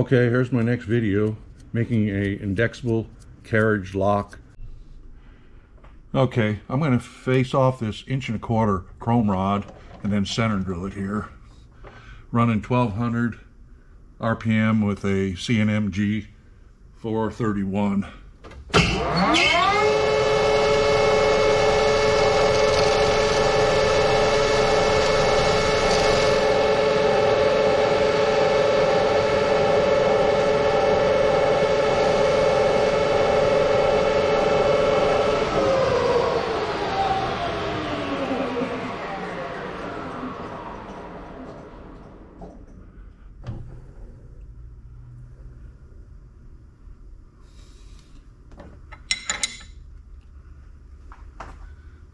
Okay, here's my next video, making a indexable carriage lock. Okay, I'm going to face off this 1.25 inch chrome rod and then center drill it here. Running 1200 RPM with a CNMG 431.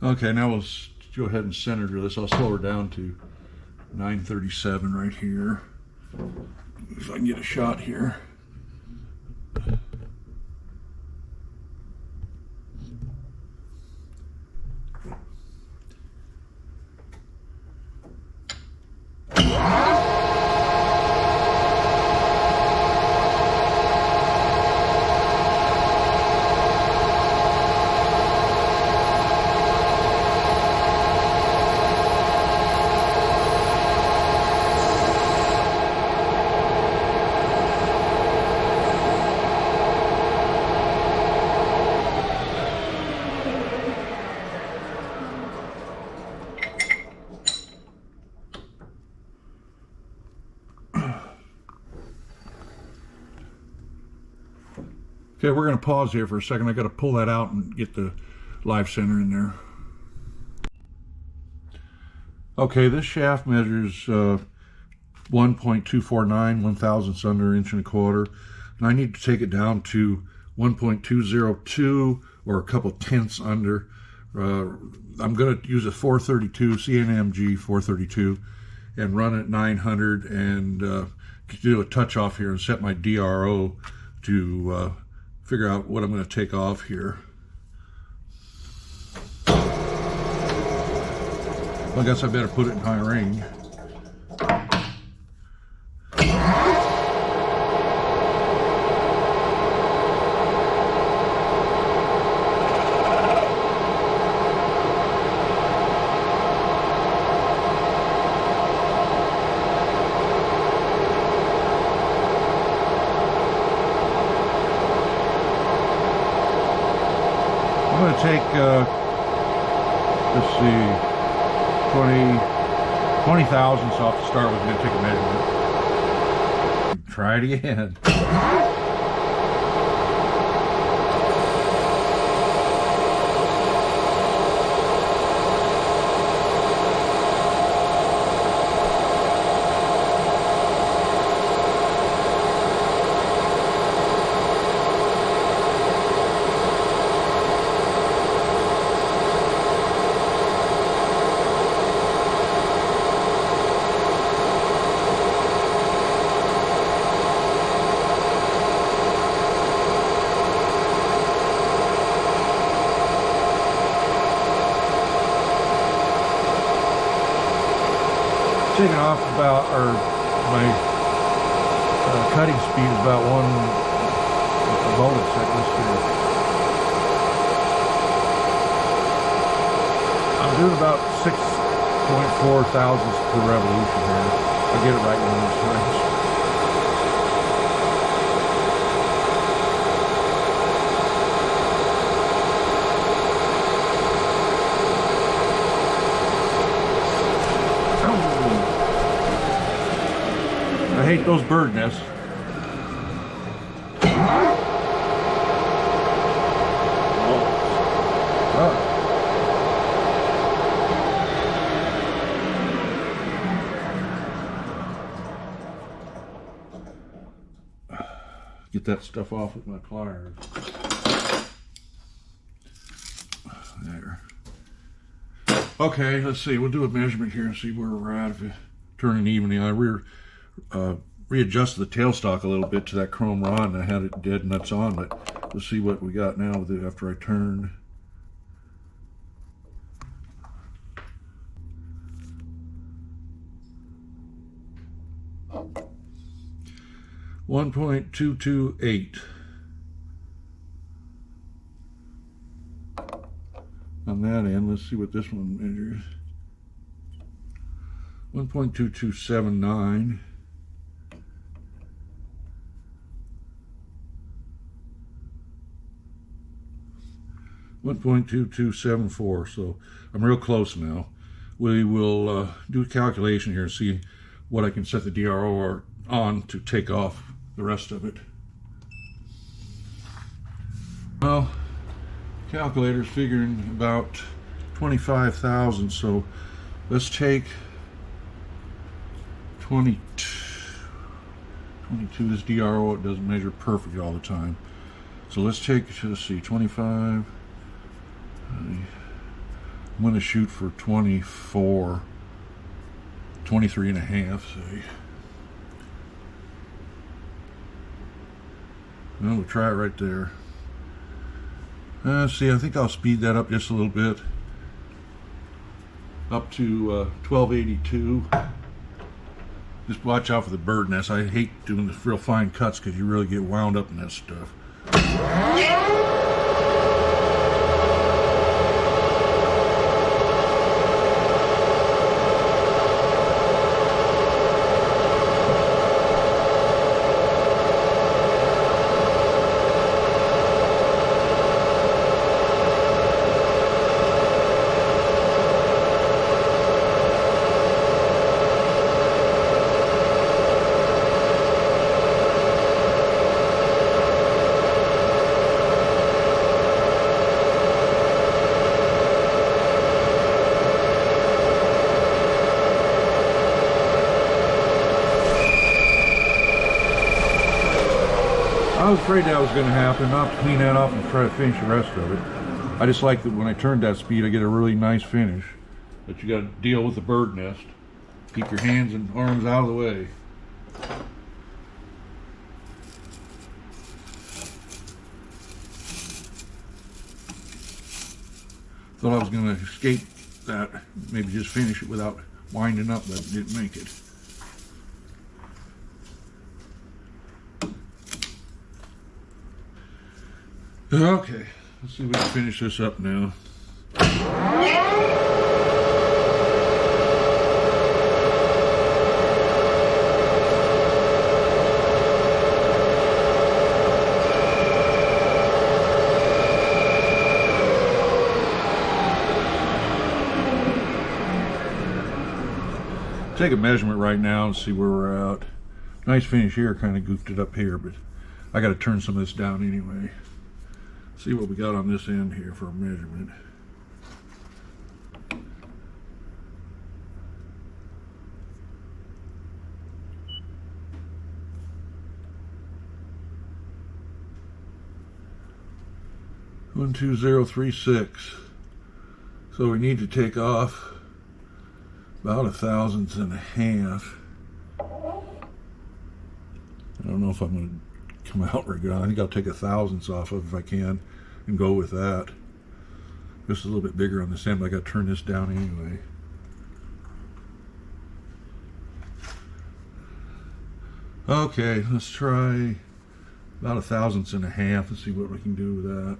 Okay, now we'll go ahead and center drill this. I'll slow her down to 937 right here. If I can get a shot here. Okay, we're going to pause here for a second. I got to pull that out and get the live center in there. Okay, this shaft measures 1.249, 1/1000 under 1.25 inch, and I need to take it down to 1.202 or a couple tenths under. I'm going to use a 432 CNMG 432 and run at 900 and do a touch off here and set my DRO to figure out what I'm going to take off here. Well, I guess I better put it in high range. I'm going to take, let's see, 20 thousandths off to start with. I'm going to take a measurement. Try it again. Taking off about, or my cutting speed is about 1 voltage second here. I'm doing about 6.4 thousandths per revolution here. I'll get it right in this range. I hate those bird nests. Get that stuff off with my pliers. There. Okay, let's see. We'll do a measurement here and see where we're at. If it turning evenly, I readjusted the tailstock a little bit to that chrome rod, and I had it dead nuts on. But let's see what we got now with it after I turned. 1.228. On that end, let's see what this one measures. 1.2279. 1.2274. So I'm real close now. We will do a calculation here and see what I can set the DRO on to take off the rest of it. Well, calculator's figuring about 25,000, so let's take 22. This DRO, it doesn't measure perfect all the time, so let's take, let's see, 25. I'm going to shoot for 24, 23 and a half, say. Well, we'll try it right there. See, I think I'll speed that up just a little bit, up to 1282. Just watch out for the bird nest. I hate doing the real fine cuts because you really get wound up in that stuff. I was afraid that was going to happen. I'll have to clean that off and try to finish the rest of it. I just like that when I turn that speed, I get a really nice finish. But you got to deal with the bird nest. Keep your hands and arms out of the way. Thought I was going to escape that, maybe just finish it without winding up, but didn't make it. Okay, let's see if we can finish this up now. Take a measurement right now and see where we're at. Nice finish here, kind of goofed it up here, but I got to turn some of this down anyway. See what we got on this end here for a measurement. One 2.036. So we need to take off about 1/1000th and a half. I don't know if I'm going to come out very good. I think I'll take 1/1000th off of if I can and go with that. Just a little bit bigger on this end, but I got to turn this down anyway. Okay, let's try about 1/1000th and a half. Let's see what we can do with that.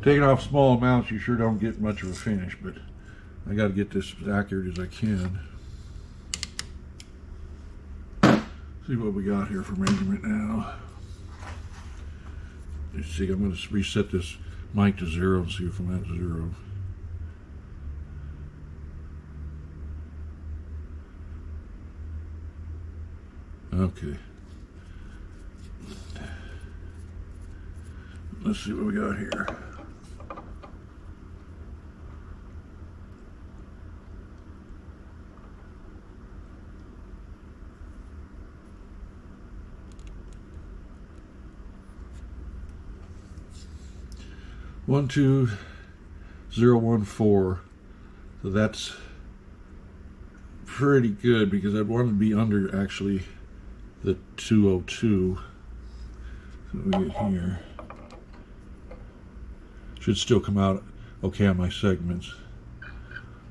Taking off small amounts, you sure don't get much of a finish, but I got to get this as accurate as I can. See what we got here for measurement now. Let's see, I'm going to reset this mic to 0 and see if I'm at 0. Okay. Let's see what we got here. One 2.014. So that's pretty good because I wanted to be under actually the 202. So we get here. Should still come out okay on my segments,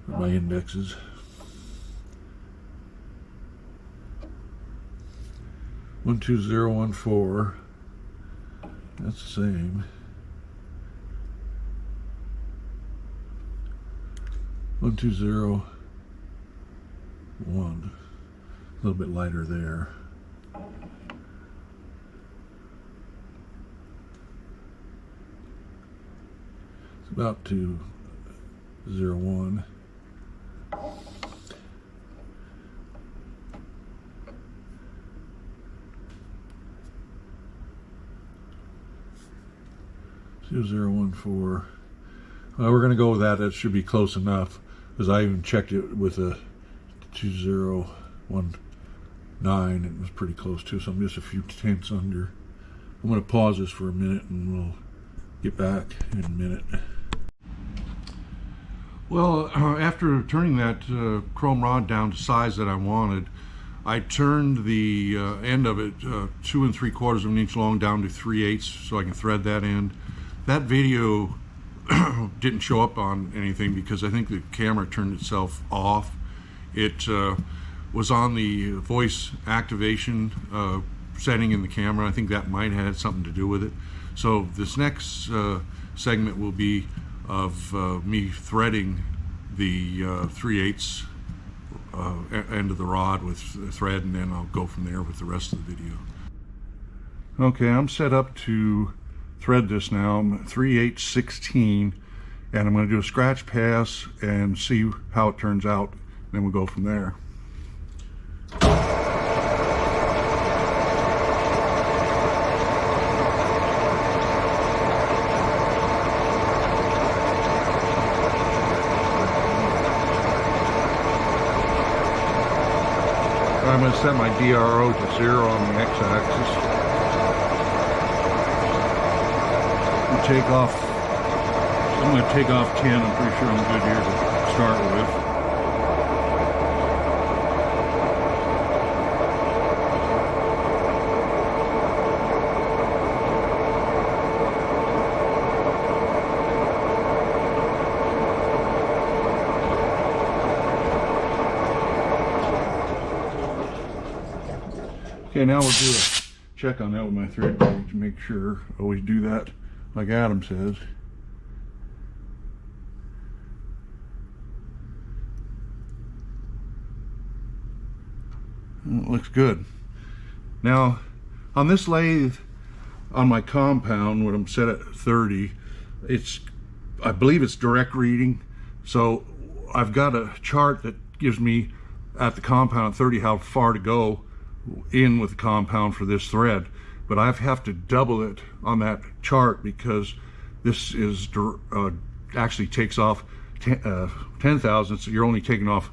or my indexes. One 2.014. That's the same. 1.2.0.1. A little bit lighter there. It's about 2.0.1. .014. Well, we're going to go with that. That should be close enough, because I even checked it with a 2.0.19. It was pretty close too, so I'm just a few tenths under. I'm going to pause this for a minute and we'll get back in a minute. Well, after turning that chrome rod down to size that I wanted, I turned the end of it 2 3/4 of an inch long down to 3/8 so I can thread that end. That video didn't show up on anything because I think the camera turned itself off. It was on the voice activation setting in the camera. I think that might have had something to do with it. So this next segment will be of me threading the 3/8 end of the rod with thread, and then I'll go from there with the rest of the video. Okay, I'm set up to thread this now. I'm 3/8/16, and I'm going to do a scratch pass and see how it turns out, and then we'll go from there. I'm going to set my DRO to 0 on the x-axis. Take off. I'm going to take off 10. I'm pretty sure I'm good here to start with. Okay, now we'll do a check on that with my thread gauge to make sure. Always do that, like Adam says. It looks good. Now, on this lathe, on my compound, when I'm set at 30, I believe it's direct reading. So I've got a chart that gives me at the compound at 30 how far to go in with the compound for this thread, but I have to double it on that chart because this is actually takes off 10 thousandths. So you're only taking off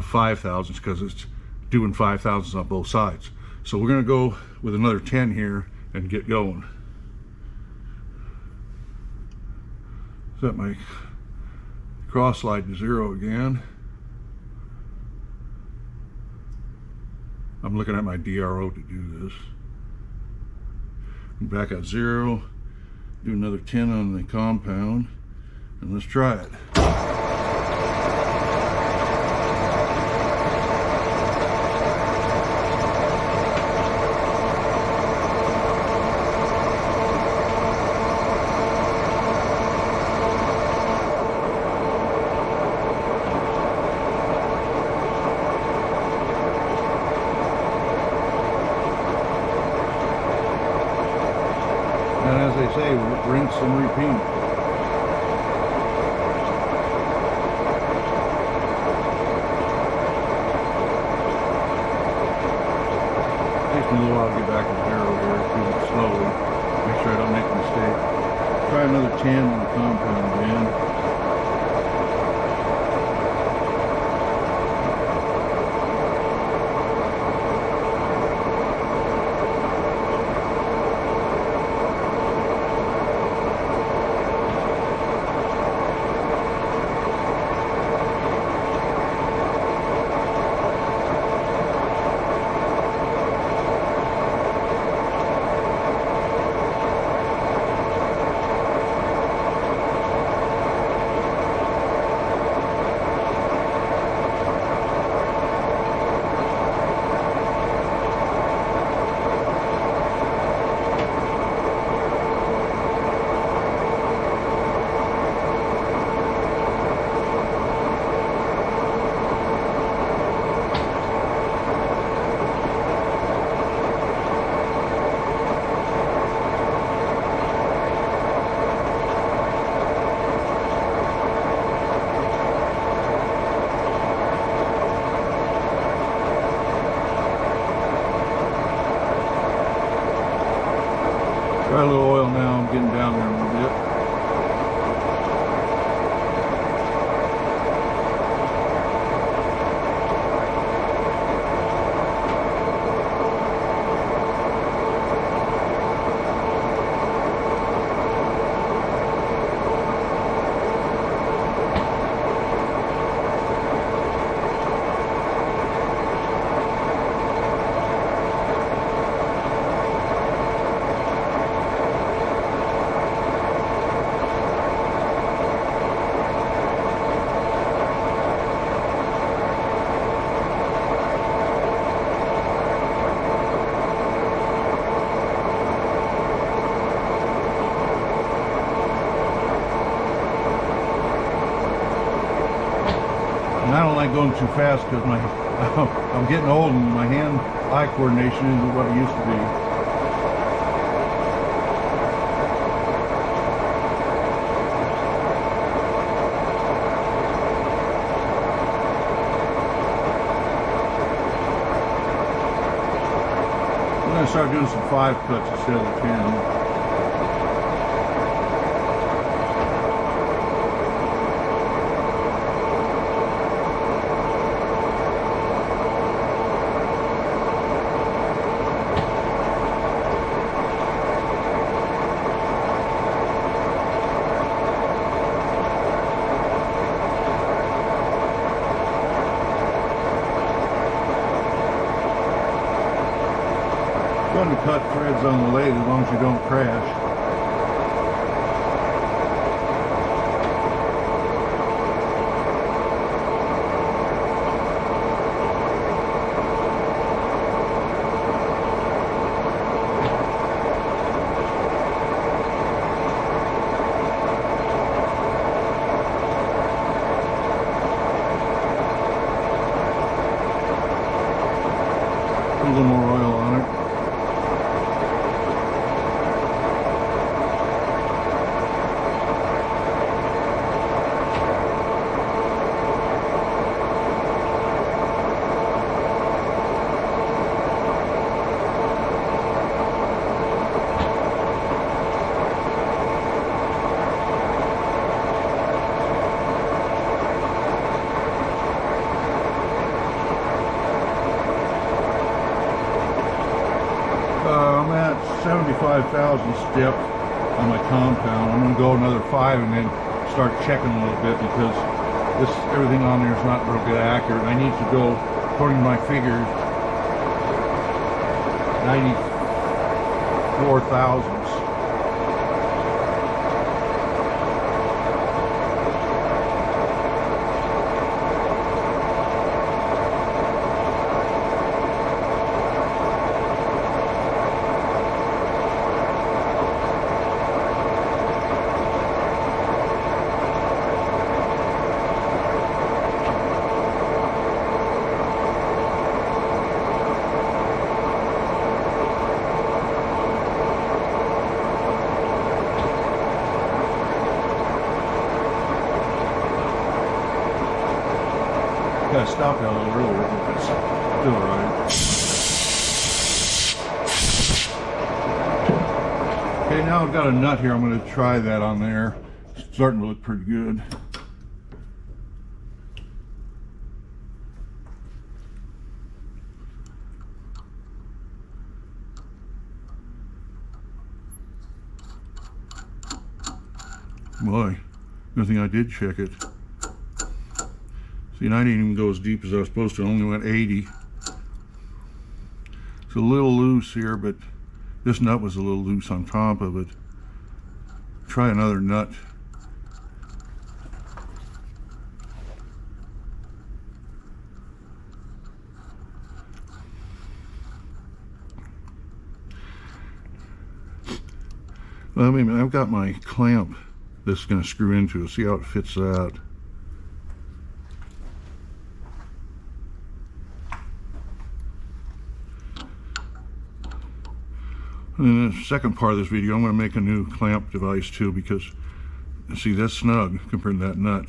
5 thousandths because it's doing 5 thousandths on both sides. So we're going to go with another 10 here and get going. Set my cross slide to 0 again. I'm looking at my DRO to do this. Back at 0, do another 10 on the compound, and let's try it. rinse and repeat. Takes me a little while to get back to the barrel here, do it slowly, make sure I don't make a mistake. Try another 10 on the compound again. Try a little oil now, I'm getting down there a little bit. And I don't like going too fast because I'm getting old and my hand-eye coordination isn't what it used to be. I'm going to start doing some 5 cuts instead of the 10. Fun to cut threads on the lathe as long as you don't crash. Put a little more oil on it. I'm at 75 thousandths dip on my compound. I'm going to go another 5 and then start checking a little bit because everything on there is not real good accurate. I need to go, according to my figures, 94 thousandths. I stopped out a little earlier, but it's still alright. Okay, now I've got a nut here. I'm going to try that on there. It's starting to look pretty good. Boy, good thing I did check it. See, and I didn't even go as deep as I was supposed to. I only went 80. It's a little loose here, but this nut was a little loose on top of it. Try another nut. Well, I mean, I've got my clamp this is going to screw into. See how it fits that. And in the second part of this video, I'm going to make a new clamp device too, because see, that's snug compared to that nut.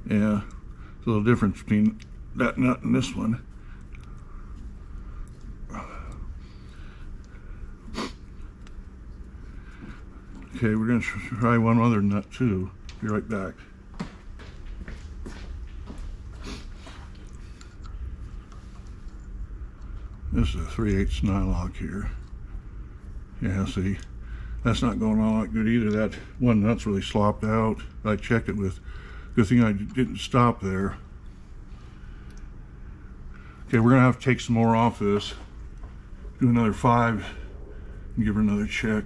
Yeah, there's a little difference between that nut and this one. Okay, we're going to try one other nut too. Be right back. This is a 3/8 nylock here. Yeah, see, that's not going on that good either. That one nut's really slopped out. I checked it with, good thing I didn't stop there. Okay, we're going to have to take some more off this. Do another 5 and give her another check.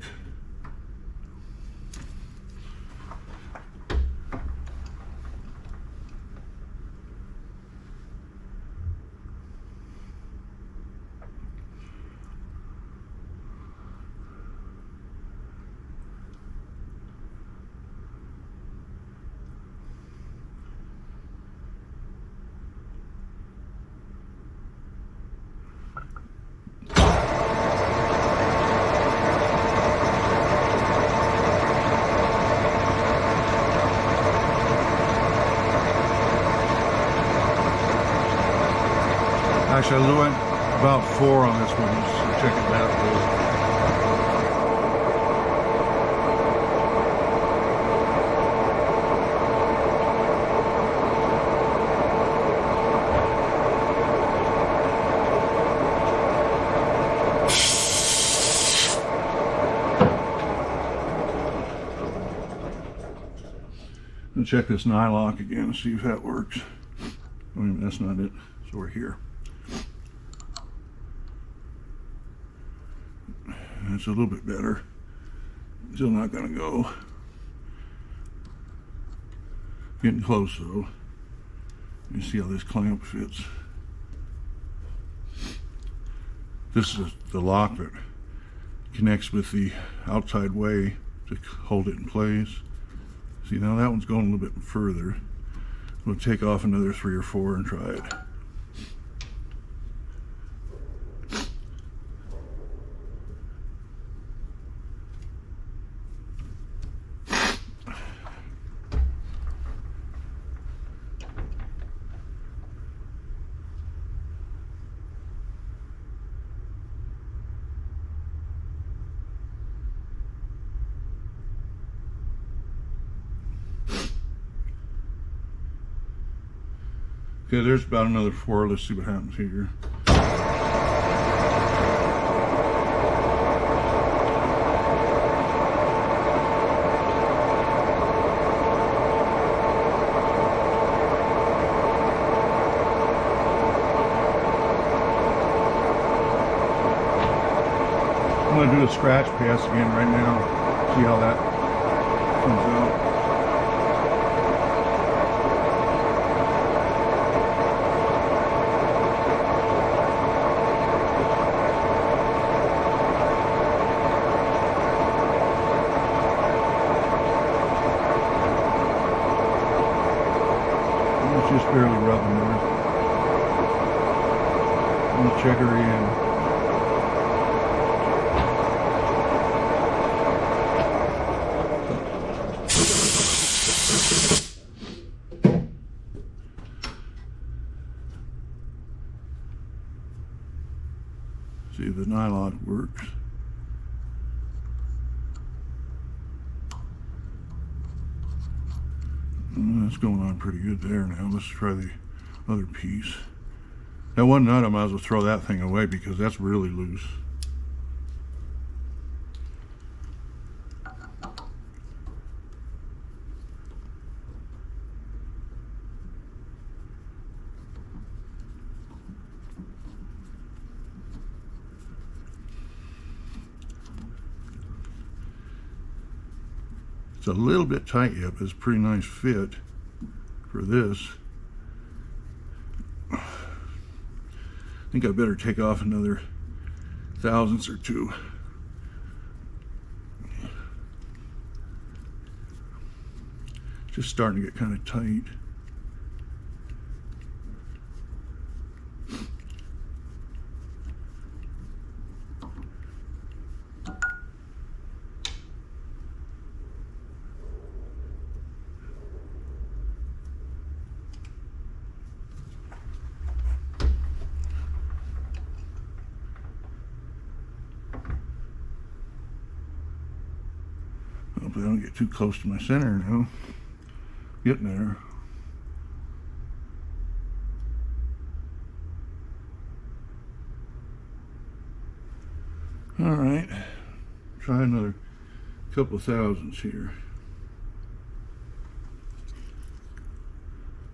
Actually, I went about 4 on this one, just check it out. And check this nylock again and see if that works. I mean, that's not it, so we're here. It's a little bit better. Still not going to go. Getting close though. You see how this clamp fits. This is the lock that connects with the outside way to hold it in place. See, now that one's going a little bit further. We'll take off another 3 or 4 and try it. Okay, there's about another 4. Let's see what happens here. I'm going to do a scratch pass again right now. See how that comes out. Just barely rubbing there. I'm gonna check her in. See if the nylock works. That's going on pretty good there now. Let's try the other piece. That one nut, I might as well throw that thing away because that's really loose. It's a little bit tight yet, but it's a pretty nice fit for this. I think I better take off another thousandths or two. Just starting to get kind of tight. Hopefully I don't get too close to my center now. Getting there. All right, try another couple of thousandths here.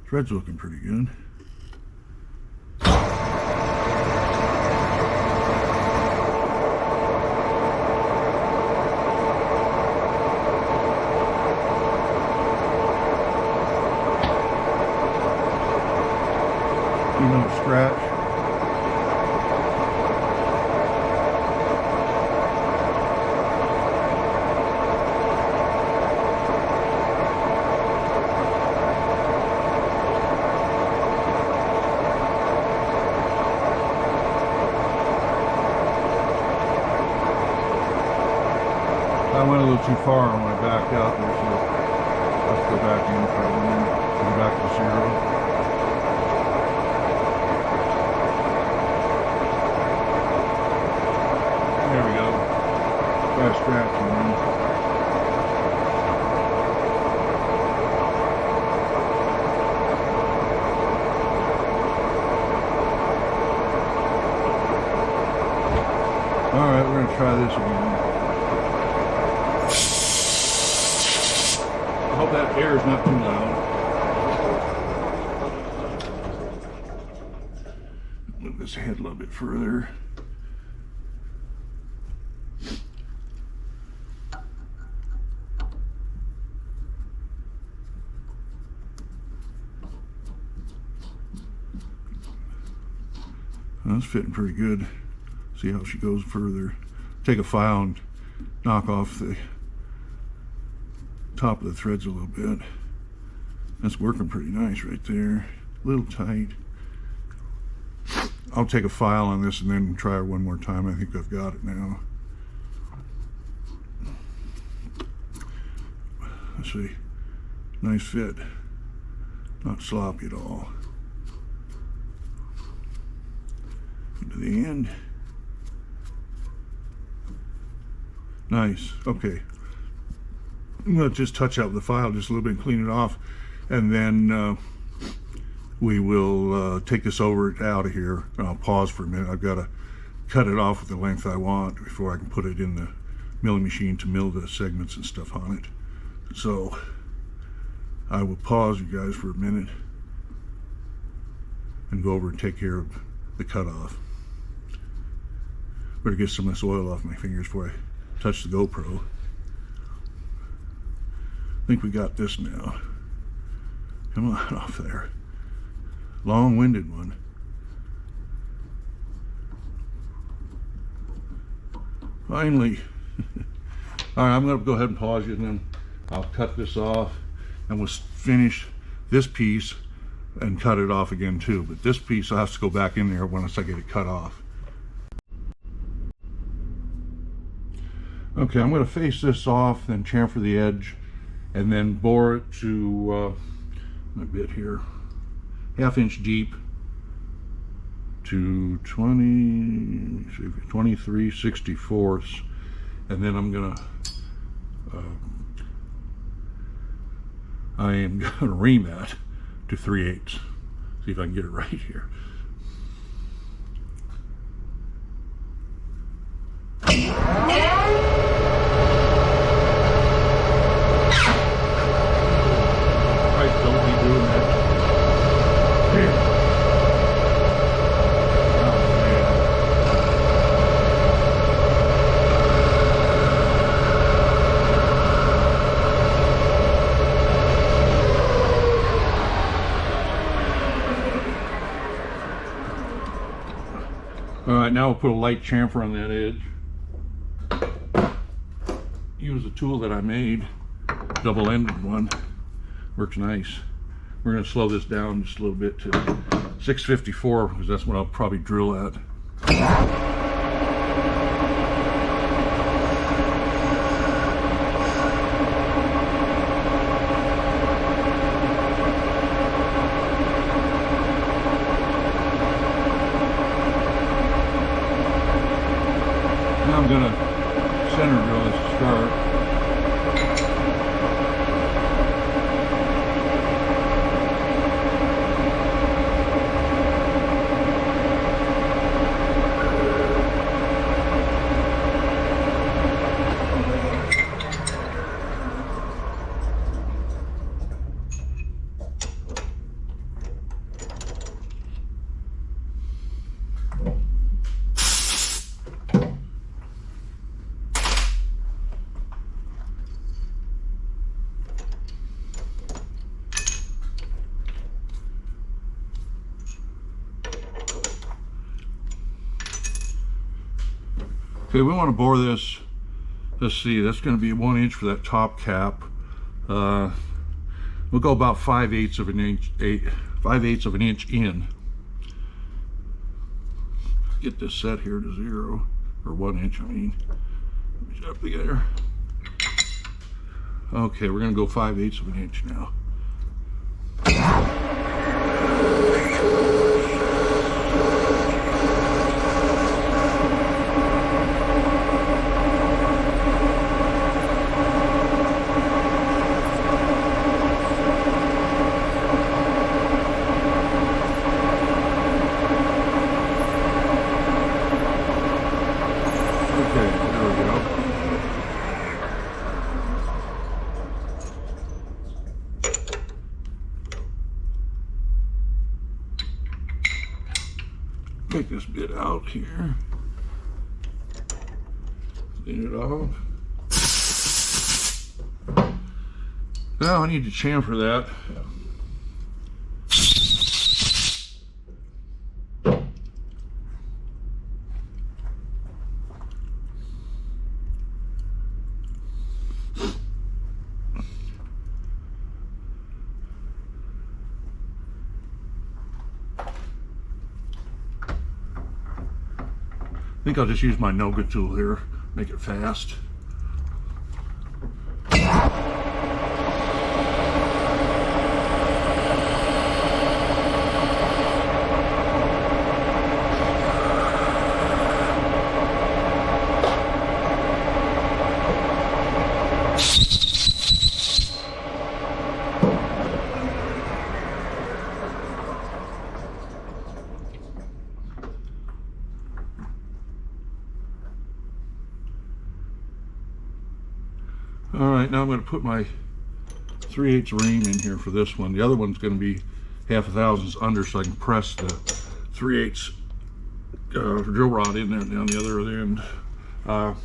Thread's looking pretty good. Scratch. I went a little too far when I backed out there, so let's go back in for a minute. Go back to zero. There we go. Try scratching then. Alright, we're going to try this again. I hope that air is not too loud. Move this head a little bit further. That's fitting pretty good. See how she goes further. Take a file and knock off the top of the threads a little bit. That's working pretty nice right there. A little tight. I'll take a file on this and then try it one more time. I think I've got it now. Let's see. Nice fit. Not sloppy at all. To the end. Nice. Okay. I'm going to just touch out the file just a little bit and clean it off, and then we will take this out of here. I'll pause for a minute. I've got to cut it off with the length I want before I can put it in the milling machine to mill the segments and stuff on it. So I will pause you guys for a minute and go over and take care of the cutoff. Better get some of this oil off my fingers before I touch the GoPro. I think we got this now. Come on off there. Long-winded one. Finally. All right, I'm going to go ahead and pause you, and then I'll cut this off, and we'll finish this piece and cut it off again too. But this piece I'll have to go back in there once I get it cut off. Okay, I'm going to face this off, then chamfer the edge, and then bore it to a bit here, 1/2 inch deep to 23/64, and then I am gonna ream that to 3/8. See if I can get it right here. Alright, now we'll put a light chamfer on that edge. Use a tool that I made, double-ended one. Works nice. We're going to slow this down just a little bit to 654 because that's what I'll probably drill at. Now I'm going to center drill this to start. Okay, we want to bore this. Let's see, that's going to be 1 inch for that top cap. We'll go about 5/8 of an inch, 5/8 of an inch in. Get this set here to 0, or 1 inch. I mean, let me get up together. Okay, we're going to go 5/8 of an inch now. Take this bit out here, clean it off. Now I need to chamfer that. I think I'll just use my no-good tool here, make it fast. All right, now I'm going to put my 3/8 ream in here for this one. The other one's going to be 1/2 thousandths under, so I can press the 3/8 drill rod in there down the other end. We're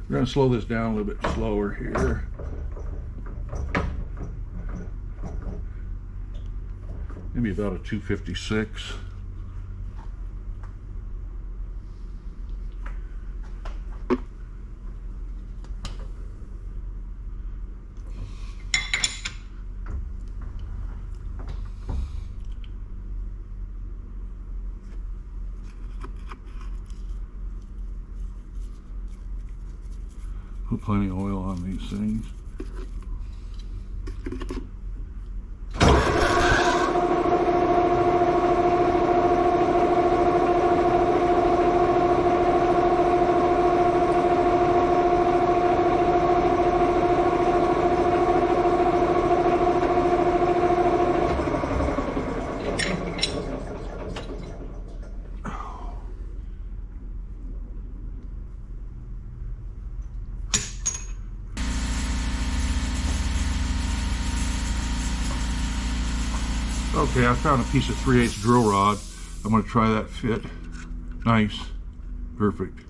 going to slow this down a little bit slower here. Maybe about a 256. Put plenty of oil on these things. Okay, I found a piece of 3/8 drill rod. I'm going to try that fit. Nice. Perfect.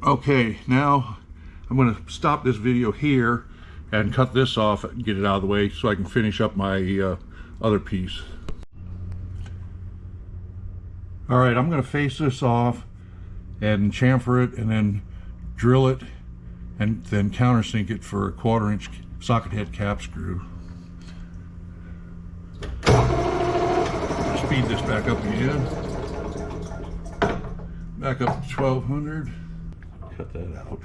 Okay, now I'm going to stop this video here and cut this off and get it out of the way so I can finish up my other piece. Alright, I'm going to face this off and chamfer it and then drill it and then countersink it for a 1/4 inch socket head cap screw. Speed this back up again. Back up to 1200. Cut that out.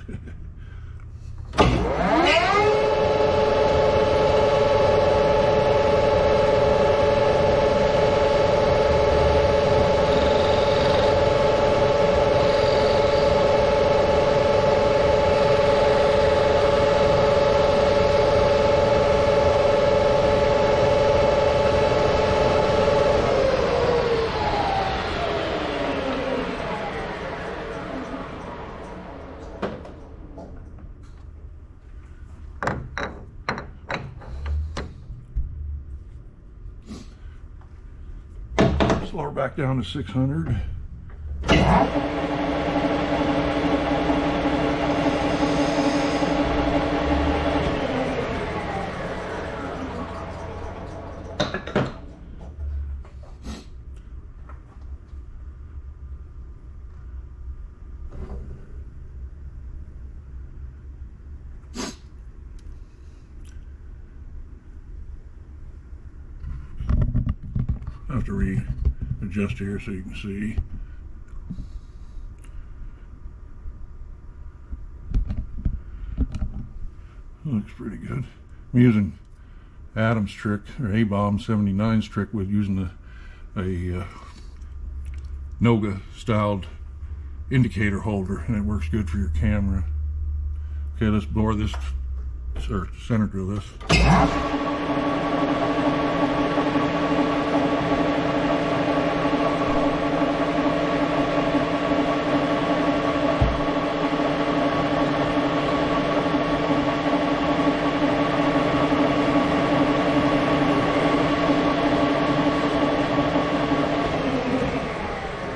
Lower back down to 600. I have to readjust here so you can see. Looks pretty good. I'm using Adam's trick, or A-Bomb 79's trick, with using a Noga styled indicator holder, and it works good for your camera. Okay, let's bore this, or center drill this.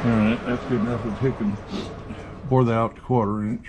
Alright, that's good enough to take and bore that out to 1/4 inch.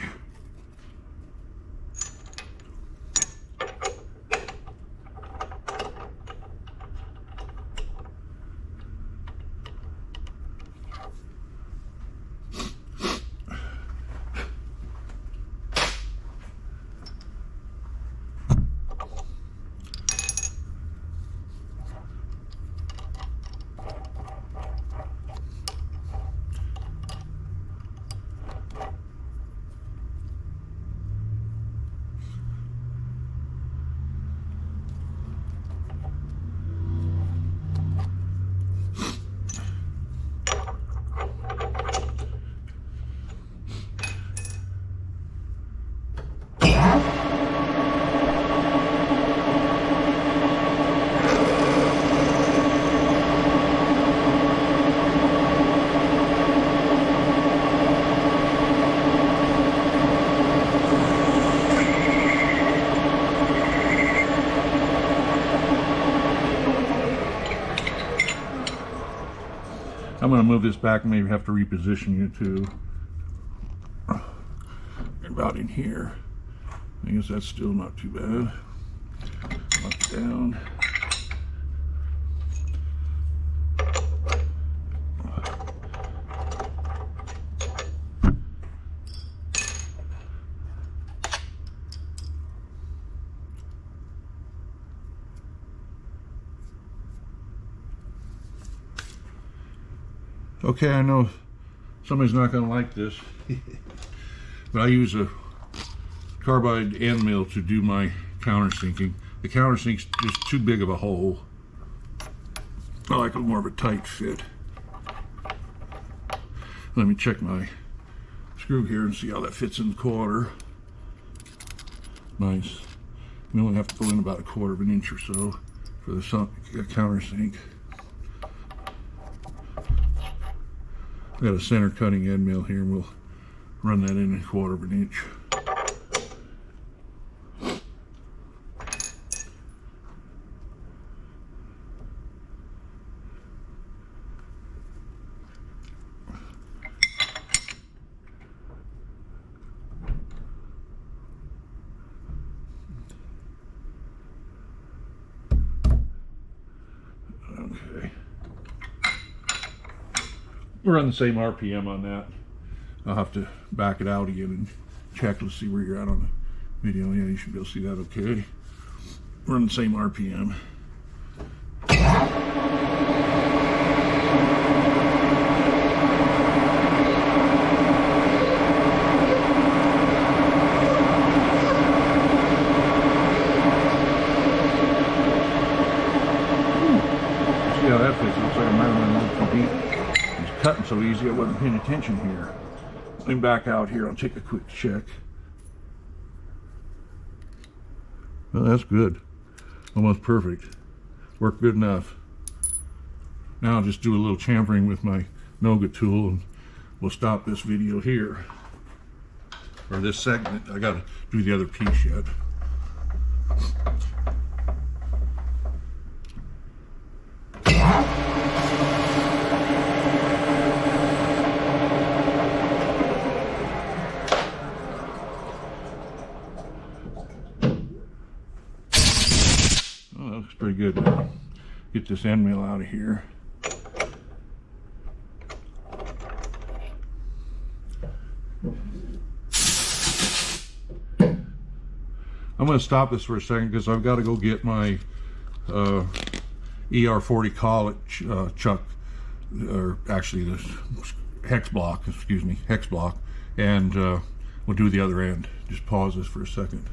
I'm going to move this back and maybe have to reposition you too. About in here. I guess that's still not too bad. Lock it down. Okay, I know somebody's not going to like this, but I use a carbide end mill to do my countersinking. The countersink's just too big of a hole. I like more of a tight fit. Let me check my screw here and see how that fits in the 1/4. Nice. We only have to pull in about 1/4 inch or so for the countersink. Got a center cutting end mill here, and we'll run that in 1/4 inch. We're on the same RPM on that. I'll have to back it out again and check to see where you're at on the video. Yeah, you should be able to see that okay. We're on the same RPM. See how that fits? It looks like a Maryland beat. It's cutting so easy I wasn't paying attention here. Let me back out here. I'll take a quick check. Well, that's good. Almost perfect. Worked good enough. Now I'll just do a little chamfering with my Noga tool and we'll stop this video here. Or this segment. I gotta do the other piece yet. Oh, that looks pretty good. Get this end mill out of here. I'm going to stop this for a second because I've got to go get my ER40 collet chuck, or actually this hex block, and we'll do the other end. Just pause this for a second.